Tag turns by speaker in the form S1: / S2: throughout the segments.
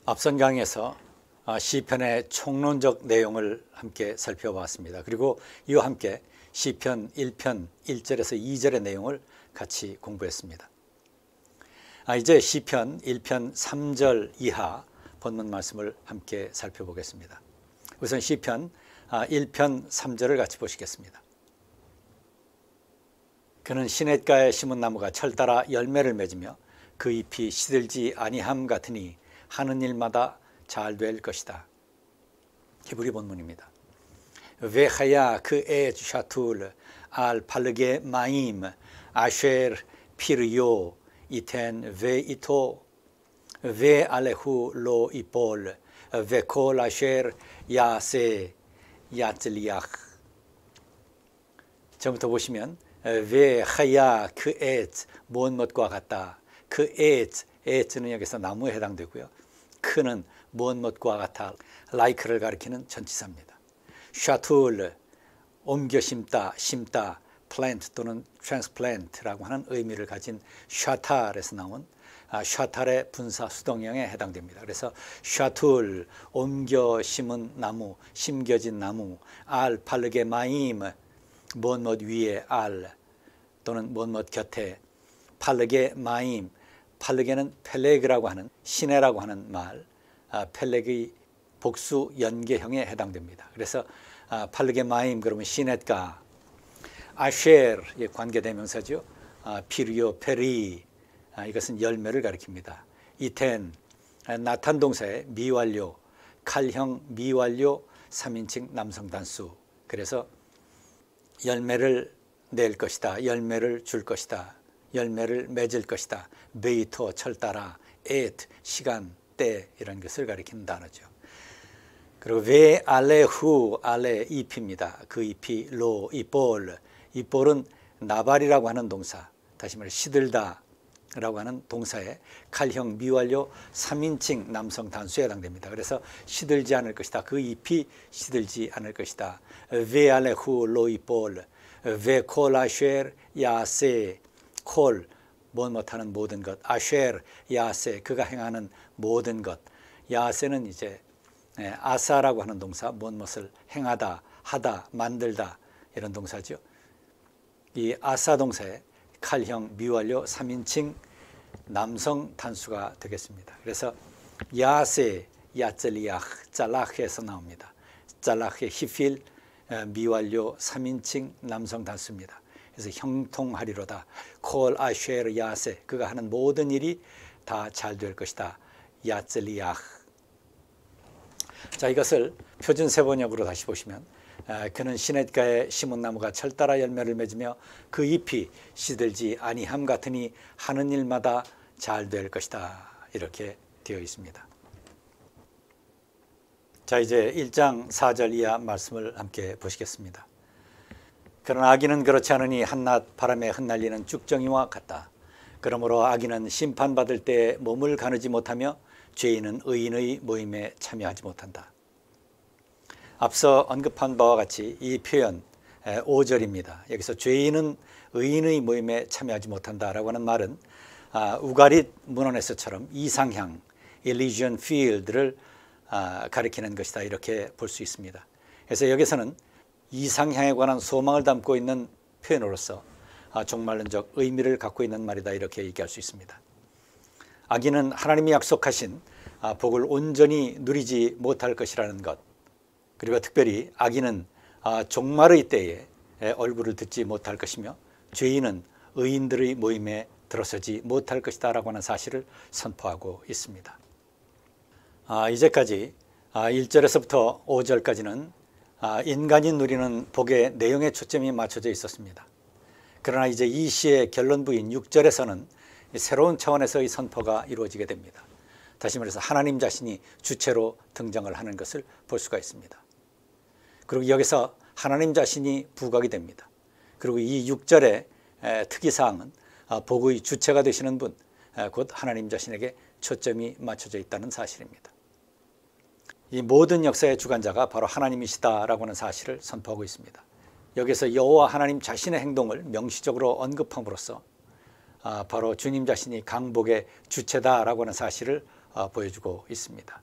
S1: 앞선 강의에서 시편의 총론적 내용을 함께 살펴봤습니다. 그리고 이와 함께 시편 1편 1절에서 2절의 내용을 같이 공부했습니다. 이제 시편 1편 3절 이하 본문 말씀을 함께 살펴보겠습니다. 우선 시편 1편 3절을 같이 보시겠습니다. 그는 시냇가에 심은 나무가 철 따라 열매를 맺으며 그 잎이 시들지 아니함 같으니 하는 일마다 잘 될 것이다. 히브리 본문입니다. 베하야 그에 샤툴 알 팔르게 마임 아쉐르 피르요 이텐 베 이토 베 알레후 로 이폴 베콜 아쉐르 야세 야틀리아흐. 처음부터 보시면 베하야 그에 무엇과 같다. 그에는 여기서 나무에 해당되고요. 크는 무엇과 같아 like를 가리키는 전치사입니다. 샤툴 옮겨 심다, 심다, plant 또는 transplant라고 하는 의미를 가진 샤탈에서 나온 샤탈의 분사 수동형에 해당됩니다. 그래서 샤툴 옮겨 심은 나무, 심겨진 나무, 알 팔르게 마임 무엇 위에 알 또는 무엇 곁에 팔르게 마임. 팔르게는 펠레그라고 하는 시내라고 하는 말, 펠레그의 복수 연계형에 해당됩니다. 그래서 팔르게 마임 그러면 시냇가, 아쉐르 관계대명사죠. 피리오 페리 이것은 열매를 가리킵니다. 이텐 나탄 동사의 미완료, 칼형 미완료 3인칭 남성 단수. 그래서 열매를 낼 것이다. 열매를 줄 것이다. 열매를 맺을 것이다. 베이토 철 따라, 에트 시간, 때 이런 것을 가리키는 단어죠. 그리고 베 알레후 알레 잎입니다. 그 잎이 로 이볼, 이볼은 나발이라고 하는 동사, 다시 말해 시들다라고 하는 동사에 칼형 미완료 3인칭 남성 단수에 해당됩니다. 그래서 시들지 않을 것이다. 그 잎이 시들지 않을 것이다. 베 알레후 로 이볼, 베 콜 아쉐르 야세 콜 못하는 모든 것, 아쉐르 야세 그가 행하는 모든 것. 야세는 이제 아사라고 하는 동사, 무엇을 행하다, 하다, 만들다 이런 동사죠. 이 아사 동사에 칼형 미완료 3인칭 남성 단수가 되겠습니다. 그래서 야세, 야젤리아흐, 잘라흐에서 나옵니다. 잘라흐의 히필 미완료 3인칭 남성 단수입니다. 그래서 형통하리로다. 콜 아쉐르 야세 그가 하는 모든 일이 다 잘 될 것이다. 야젤리아흐. 자, 이것을 표준 세번역으로 다시 보시면 그는 시냇가에 심은 나무가 철 따라 열매를 맺으며 그 잎이 시들지 아니함 같으니 하는 일마다 잘 될 것이다. 이렇게 되어 있습니다. 자, 이제 1장 4절 이하 말씀을 함께 보시겠습니다. 그러나 악인은 그렇지 않으니 한낮 바람에 흩날리는 쭉정이와 같다. 그러므로 악인은 심판받을 때에 몸을 가누지 못하며 죄인은 의인의 모임에 참여하지 못한다. 앞서 언급한 바와 같이 이 표현 5절입니다. 여기서 죄인은 의인의 모임에 참여하지 못한다라고 하는 말은 우가릿 문헌에서처럼 이상향, Elysian Field를 가리키는 것이다 이렇게 볼 수 있습니다. 그래서 여기서는 이상향에 관한 소망을 담고 있는 표현으로서 종말론적 의미를 갖고 있는 말이다 이렇게 얘기할 수 있습니다. 악인은 하나님이 약속하신 복을 온전히 누리지 못할 것이라는 것, 그리고 특별히 악인은 종말의 때에 얼굴을 듣지 못할 것이며 죄인은 의인들의 모임에 들어서지 못할 것이다 라고 하는 사실을 선포하고 있습니다. 이제까지 1절에서부터 5절까지는 인간이 누리는 복의 내용에 초점이 맞춰져 있었습니다. 그러나 이제 이 시의 결론부인 6절에서는 새로운 차원에서의 선포가 이루어지게 됩니다. 다시 말해서 하나님 자신이 주체로 등장을 하는 것을 볼 수가 있습니다. 그리고 여기서 하나님 자신이 부각이 됩니다. 그리고 이 6절의 특이사항은 복의 주체가 되시는 분, 곧 하나님 자신에게 초점이 맞춰져 있다는 사실입니다. 이 모든 역사의 주관자가 바로 하나님이시다라고 하는 사실을 선포하고 있습니다. 여기서 여호와 하나님 자신의 행동을 명시적으로 언급함으로써 바로 주님 자신이 강복의 주체다라고 하는 사실을 보여주고 있습니다.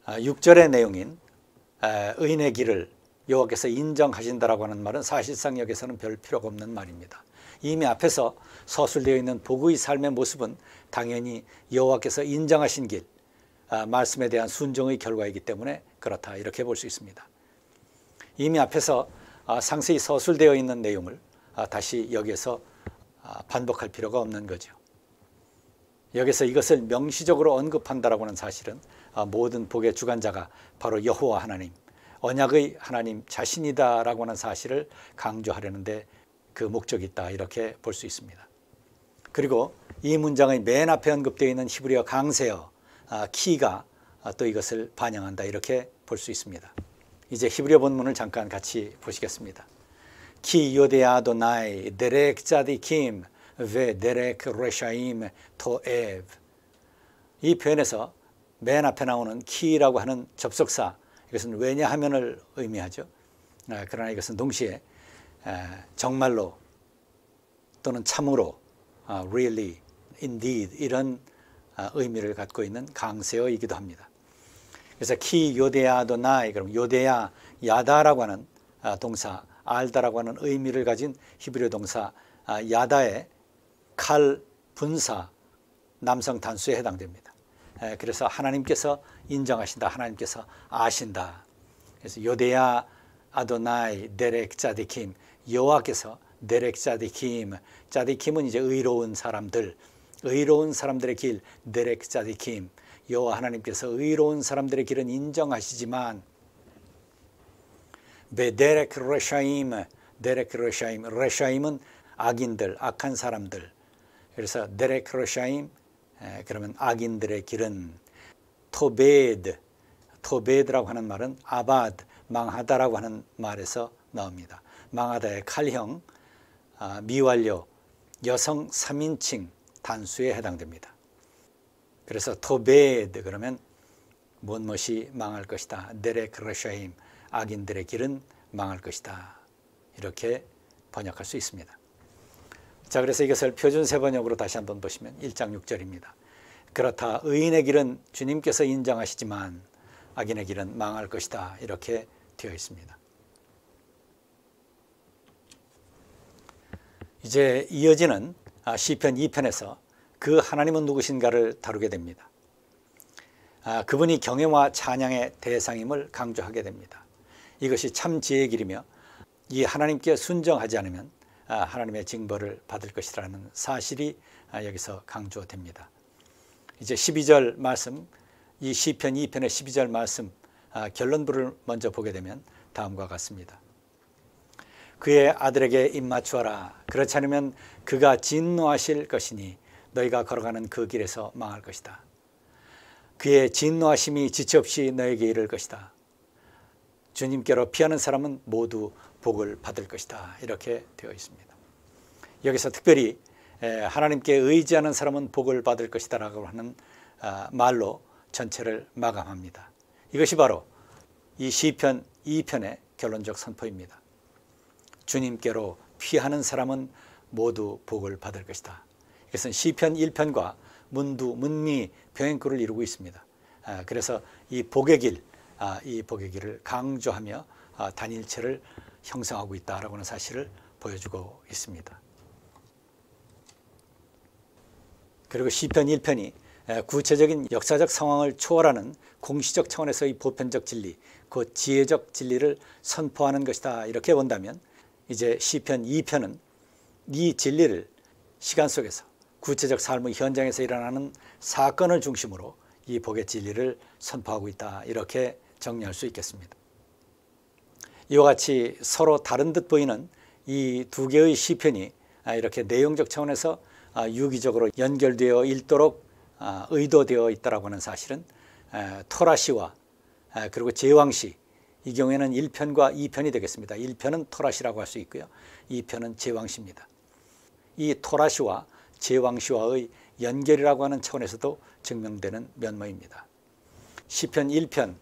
S1: 6절의 내용인 의인의 길을 여호와께서 인정하신다라고 하는 말은 사실상 여기서는 별 필요가 없는 말입니다. 이미 앞에서 서술되어 있는 복의 삶의 모습은 당연히 여호와께서 인정하신 길, 말씀에 대한 순종의 결과이기 때문에 그렇다, 이렇게 볼 수 있습니다. 이미 앞에서 상세히 서술되어 있는 내용을 다시 여기에서 반복할 필요가 없는 거죠. 여기서 이것을 명시적으로 언급한다라고 하는 사실은 모든 복의 주관자가 바로 여호와 하나님, 언약의 하나님 자신이다라고 하는 사실을 강조하려는데 그 목적이 있다, 이렇게 볼 수 있습니다. 그리고 이 문장의 맨 앞에 언급되어 있는 히브리어 강세어 키가 또 이것을 반영한다, 이렇게 볼 수 있습니다. 이제 히브리어 본문을 잠깐 같이 보시겠습니다. 키 요데아 아도나이 데렉 짜디킴 베 데렉 레샤임 토에브. 이 표현에서 맨 앞에 나오는 키라고 하는 접속사, 이것은 왜냐하면을 의미하죠. 그러나 이것은 동시에 정말로 또는 참으로, really, indeed 이런 의미를 갖고 있는 강세어이기도 합니다. 그래서 키 요데아 아도나이, 그럼 요데아 야다라고 하는 동사, 알다라고 하는 의미를 가진 히브리어 동사 야다의 칼 분사 남성 단수에 해당됩니다. 그래서 하나님께서 인정하신다, 하나님께서 아신다. 그래서 요데아 아도나이 데렉 짜디킴, 여호와께서 데렉 짜디킴, 짜디킴은 이제 의로운 사람들, 의로운 사람들의 길, 데렉 짜디킴, 여호와 하나님께서 의로운 사람들의 길은 인정하시지만 베데렉 레샤임, 데렉 레샤임, 레샤임은 악인들, 악한 사람들. 그래서 데렉 레샤임, 그러면 악인들의 길은 토베드, 토베드라고 하는 말은 아바드, 망하다라고 하는 말에서 나옵니다. 망하다의 칼형, 미완료, 여성 3인칭 단수에 해당됩니다. 그래서 토베드 그러면 무엇이 망할 것이다. 데렉 레샤임, 악인들의 길은 망할 것이다. 이렇게 번역할 수 있습니다. 자, 그래서 이것을 표준 세번역으로 다시 한번 보시면 1장 6절입니다. 그렇다, 의인의 길은 주님께서 인정하시지만 악인의 길은 망할 것이다. 이렇게 되어 있습니다. 이제 이어지는 시편 2편에서 그 하나님은 누구신가를 다루게 됩니다. 그분이 경외와 찬양의 대상임을 강조하게 됩니다. 이것이 참 지혜의 길이며 이 하나님께 순정하지 않으면 하나님의 징벌을 받을 것이라는 사실이 여기서 강조됩니다. 이제 12절 말씀, 이 시편 2편의 12절 말씀 결론부를 먼저 보게 되면 다음과 같습니다. 그의 아들에게 입맞추어라. 그렇지 않으면 그가 진노하실 것이니 너희가 걸어가는 그 길에서 망할 것이다. 그의 진노하심이 지체 없이 너에게 이를 것이다. 주님께로 피하는 사람은 모두 복을 받을 것이다. 이렇게 되어 있습니다. 여기서 특별히 하나님께 의지하는 사람은 복을 받을 것이다 라고 하는 말로 전체를 마감합니다. 이것이 바로 이 시편 2편의 결론적 선포입니다. 주님께로 피하는 사람은 모두 복을 받을 것이다. 이것은 시편 1편과 문두, 문미, 병행구를 이루고 있습니다. 그래서 이 복의 길을 강조하며 단일체를 형성하고 있다라고 하는 사실을 보여주고 있습니다. 그리고 시편 1편이 구체적인 역사적 상황을 초월하는 공시적 차원에서의 보편적 진리, 그 지혜적 진리를 선포하는 것이다. 이렇게 본다면 이제 시편 2편은 이 진리를 시간 속에서 구체적 삶의 현장에서 일어나는 사건을 중심으로 이 복의 진리를 선포하고 있다. 이렇게 정리할 수 있겠습니다. 이와 같이 서로 다른 듯 보이는 이 두 개의 시편이 이렇게 내용적 차원에서 유기적으로 연결되어 있도록 의도되어 있다고 하는 사실은 토라시와 그리고 제왕시, 이 경우에는 1편과 2편이 되겠습니다. 1편은 토라시라고 할 수 있고요. 2편은 제왕시입니다. 이 토라시와 제왕시와의 연결이라고 하는 차원에서도 증명되는 면모입니다. 시편 1편,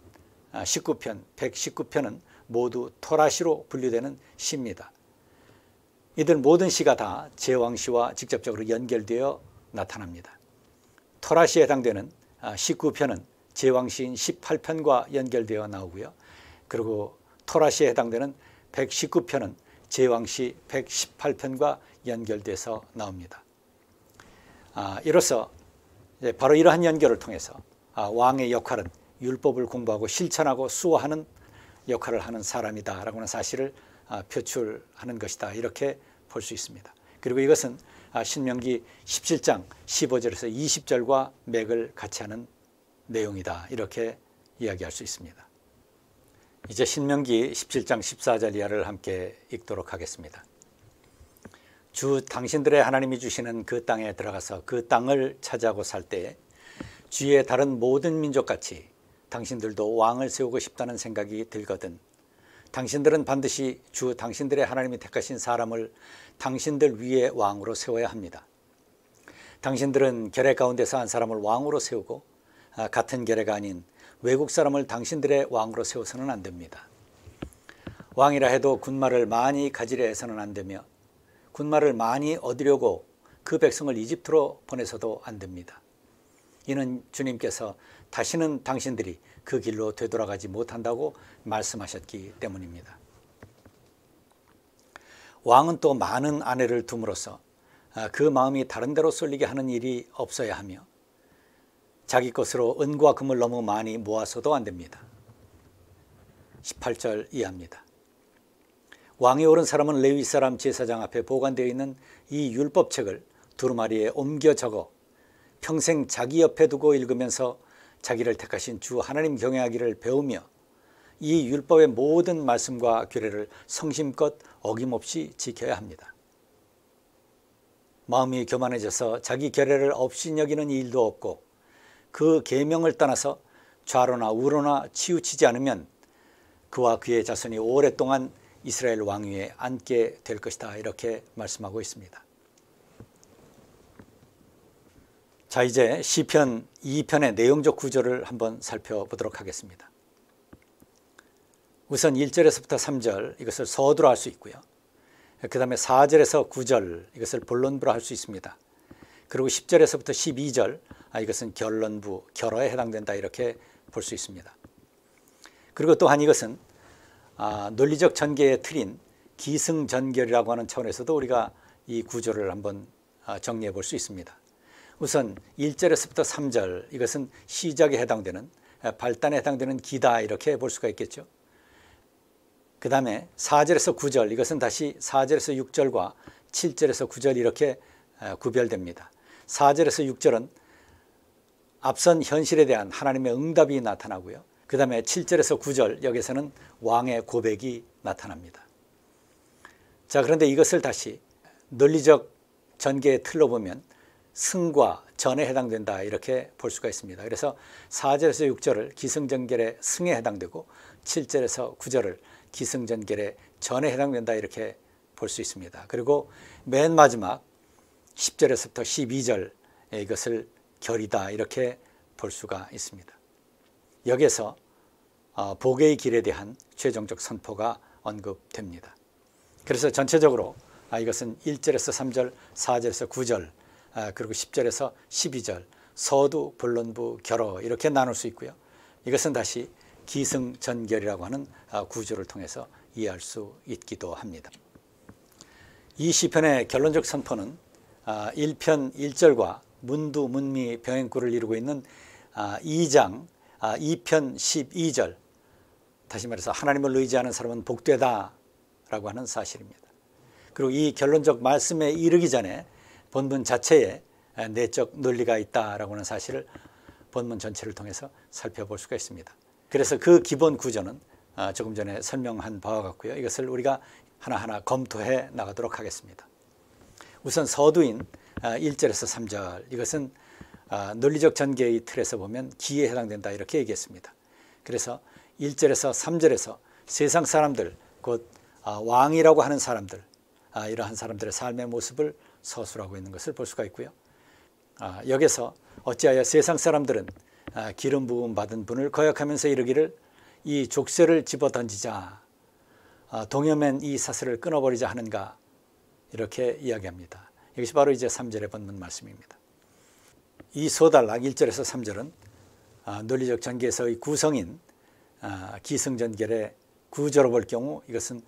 S1: 19편, 119편은 모두 토라시로 분류되는 시입니다. 이들 모든 시가 다 제왕시와 직접적으로 연결되어 나타납니다. 토라시에 해당되는 19편은 제왕시인 18편과 연결되어 나오고요. 그리고 토라시에 해당되는 119편은 제왕시 118편과 연결돼서 나옵니다. 이로써 바로 이러한 연결을 통해서 왕의 역할은 율법을 공부하고 실천하고 수호하는 역할을 하는 사람이다라고 하는 사실을 표출하는 것이다, 이렇게 볼 수 있습니다. 그리고 이것은 신명기 17장 15절에서 20절과 맥을 같이 하는 내용이다, 이렇게 이야기할 수 있습니다. 이제 신명기 17장 14절 이하를 함께 읽도록 하겠습니다. 주 당신들의 하나님이 주시는 그 땅에 들어가서 그 땅을 차지하고 살 때에 주위의 다른 모든 민족같이 당신들도 왕을 세우고 싶다는 생각이 들거든 당신들은 반드시 주 당신들의 하나님이 택하신 사람을 당신들 위에 왕으로 세워야 합니다. 당신들은 결례 가운데서 한 사람을 왕으로 세우고 같은 결례가 아닌 외국 사람을 당신들의 왕으로 세워서는 안 됩니다. 왕이라 해도 군마를 많이 가지려 해서는 안 되며 군마를 많이 얻으려고 그 백성을 이집트로 보내서도 안 됩니다. 이는 주님께서 다시는 당신들이 그 길로 되돌아가지 못한다고 말씀하셨기 때문입니다. 왕은 또 많은 아내를 둠으로써 그 마음이 다른 데로 쏠리게 하는 일이 없어야 하며 자기 것으로 은과 금을 너무 많이 모아서도 안 됩니다. 18절 이하입니다. 왕이 오른 사람은 레위 사람 제사장 앞에 보관되어 있는 이 율법책을 두루마리에 옮겨 적어 평생 자기 옆에 두고 읽으면서 자기를 택하신 주 하나님 경외하기를 배우며 이 율법의 모든 말씀과 규례를 성심껏 어김없이 지켜야 합니다. 마음이 교만해져서 자기 규례를 업신여기는 일도 없고 그 계명을 떠나서 좌로나 우로나 치우치지 않으면 그와 그의 자손이 오랫동안 이스라엘 왕위에 앉게 될 것이다, 이렇게 말씀하고 있습니다. 자, 이제 시편 2편의 내용적 구조를 한번 살펴보도록 하겠습니다. 우선 1절에서부터 3절 이것을 서두로 할 수 있고요. 그 다음에 4절에서 9절 이것을 본론부로 할 수 있습니다. 그리고 10절에서부터 12절 이것은 결론부, 결어에 해당된다, 이렇게 볼 수 있습니다. 그리고 또한 이것은 논리적 전개의 틀인 기승전결이라고 하는 차원에서도 우리가 이 구조를 한번 정리해 볼 수 있습니다. 우선 1절에서부터 3절 이것은 시작에 해당되는, 발단에 해당되는 기다, 이렇게 볼 수가 있겠죠. 그 다음에 4절에서 9절 이것은 다시 4절에서 6절과 7절에서 9절 이렇게 구별됩니다. 4절에서 6절은 앞선 현실에 대한 하나님의 응답이 나타나고요. 그 다음에 7절에서 9절 여기서는 왕의 고백이 나타납니다. 자, 그런데 이것을 다시 논리적 전개의 틀로 보면 승과 전에 해당된다, 이렇게 볼 수가 있습니다. 그래서 4절에서 6절을 기승전결의 승에 해당되고 7절에서 9절을 기승전결의 전에 해당된다, 이렇게 볼 수 있습니다. 그리고 맨 마지막 10절에서부터 12절 이것을 결이다, 이렇게 볼 수가 있습니다. 여기에서 복의 길에 대한 최종적 선포가 언급됩니다. 그래서 전체적으로 이것은 1절에서 3절, 4절에서 9절, 그리고 10절에서 12절, 서두, 본론부, 결어 이렇게 나눌 수 있고요. 이것은 다시 기승전결이라고 하는 구조를 통해서 이해할 수 있기도 합니다. 이 시편의 결론적 선포는 1편 1절과 문두, 문미, 병행구를 이루고 있는 2장 2편 12절, 다시 말해서 하나님을 의지하는 사람은 복되다 라고 하는 사실입니다. 그리고 이 결론적 말씀에 이르기 전에 본문 자체에 내적 논리가 있다라고 하는 사실을 본문 전체를 통해서 살펴볼 수가 있습니다. 그래서 그 기본 구조는 조금 전에 설명한 바와 같고요. 이것을 우리가 하나하나 검토해 나가도록 하겠습니다. 우선 서두인 1절에서 3절 이것은 논리적 전개의 틀에서 보면 기에 해당된다, 이렇게 얘기했습니다. 그래서 1절에서 3절에서 세상 사람들, 곧 왕이라고 하는 사람들, 이러한 사람들의 삶의 모습을 서술하고 있는 것을 볼 수가 있고요. 여기서 어찌하여 세상 사람들은 기름 부음 받은 분을 거역하면서 이르기를 이 족쇄를 집어 던지자, 동여맨 이 사슬을 끊어버리자 하는가, 이렇게 이야기합니다. 이것이 바로 이제 3절의 본문 말씀입니다. 이 소단락 1절에서 3절은 논리적 전개에서의 구성인 기승전결의 구조로 볼 경우 이것은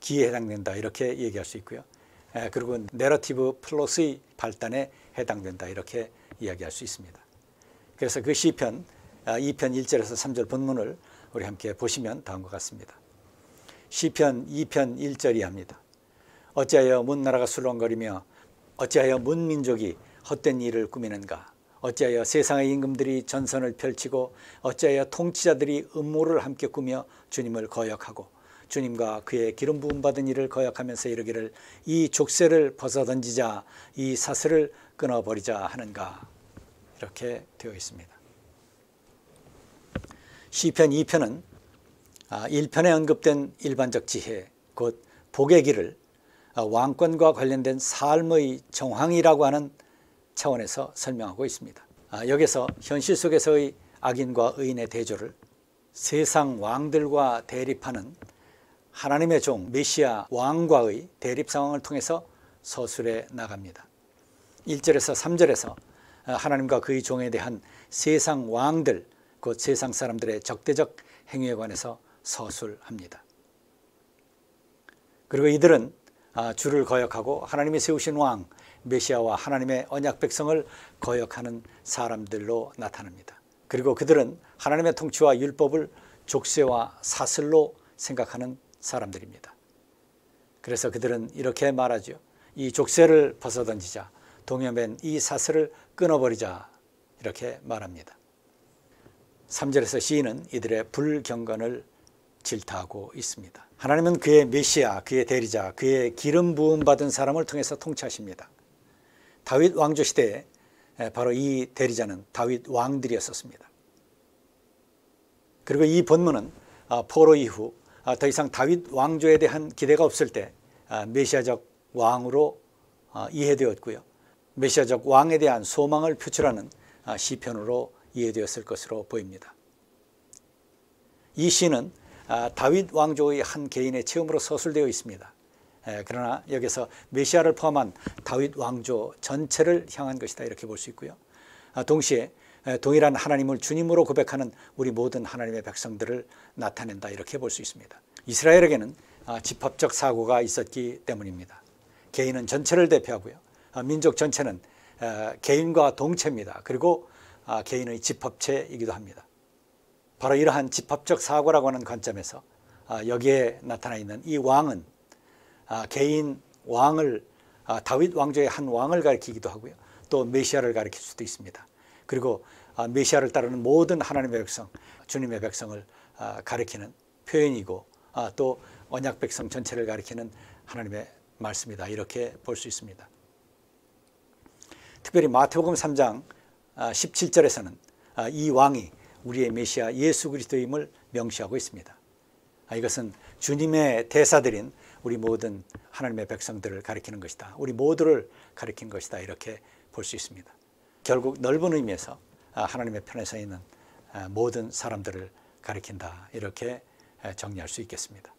S1: 기에 해당된다 이렇게 얘기할 수 있고요. 그리고 내러티브 플롯의 발단에 해당된다 이렇게 이야기할 수 있습니다. 그래서 그 시편 2편 1절에서 3절 본문을 우리 함께 보시면 다음과 같습니다. 시편 2편 1절이 합니다. 어찌하여 문나라가 술렁거리며 어찌하여 문민족이 헛된 일을 꾸미는가. 어찌하여 세상의 임금들이 전선을 펼치고 어찌하여 통치자들이 음모를 함께 꾸며 주님을 거역하고 주님과 그의 기름 부음 받은 이를 거역하면서 이르기를 이 족쇄를 벗어던지자 이 사슬을 끊어버리자 하는가. 이렇게 되어 있습니다. 시편 2편은 1편에 언급된 일반적 지혜 곧 복의 길을 왕권과 관련된 삶의 정황이라고 하는 차원에서 설명하고 있습니다. 여기서 현실 속에서의 악인과 의인의 대조를 세상 왕들과 대립하는 하나님의 종 메시아 왕과의 대립 상황을 통해서 서술해 나갑니다. 1절에서 3절에서 하나님과 그의 종에 대한 세상 왕들 곧 세상 사람들의 적대적 행위에 관해서 서술합니다. 그리고 이들은 주를 거역하고 하나님이 세우신 왕 메시아와 하나님의 언약 백성을 거역하는 사람들로 나타납니다. 그리고 그들은 하나님의 통치와 율법을 족쇄와 사슬로 생각하는 사람들입니다. 그래서 그들은 이렇게 말하죠. 이 족쇄를 벗어던지자, 동여맨 이 사슬을 끊어버리자 이렇게 말합니다. 3절에서 시인은 이들의 불경건을 질타하고 있습니다. 하나님은 그의 메시아, 그의 대리자, 그의 기름 부음 받은 사람을 통해서 통치하십니다. 다윗 왕조 시대에 바로 이 대리자는 다윗 왕들이었습니다. 그리고 이 본문은 포로 이후 더 이상 다윗 왕조에 대한 기대가 없을 때 메시아적 왕으로 이해되었고요. 메시아적 왕에 대한 소망을 표출하는 시편으로 이해되었을 것으로 보입니다. 이 시는 다윗 왕조의 한 개인의 체험으로 서술되어 있습니다. 그러나 여기서 메시아를 포함한 다윗 왕조 전체를 향한 것이다 이렇게 볼 수 있고요. 동시에 동일한 하나님을 주님으로 고백하는 우리 모든 하나님의 백성들을 나타낸다 이렇게 볼 수 있습니다. 이스라엘에게는 집합적 사고가 있었기 때문입니다. 개인은 전체를 대표하고요. 민족 전체는 개인과 동체입니다. 그리고 개인의 집합체이기도 합니다. 바로 이러한 집합적 사고라고 하는 관점에서 여기에 나타나 있는 이 왕은 개인 왕을 다윗 왕조의 한 왕을 가리키기도 하고요. 또 메시아를 가리킬 수도 있습니다. 그리고 메시아를 따르는 모든 하나님의 백성, 주님의 백성을 가리키는 표현이고 또 언약 백성 전체를 가리키는 하나님의 말씀이다 이렇게 볼 수 있습니다. 특별히 마태복음 3장 17절에서는 이 왕이 우리의 메시아 예수 그리스도임을 명시하고 있습니다. 이것은 주님의 대사들인 우리 모든 하나님의 백성들을 가리키는 것이다. 우리 모두를 가리키는 것이다. 이렇게 볼 수 있습니다. 결국 넓은 의미에서 하나님의 편에 서 있는 모든 사람들을 가리킨다. 이렇게 정리할 수 있겠습니다.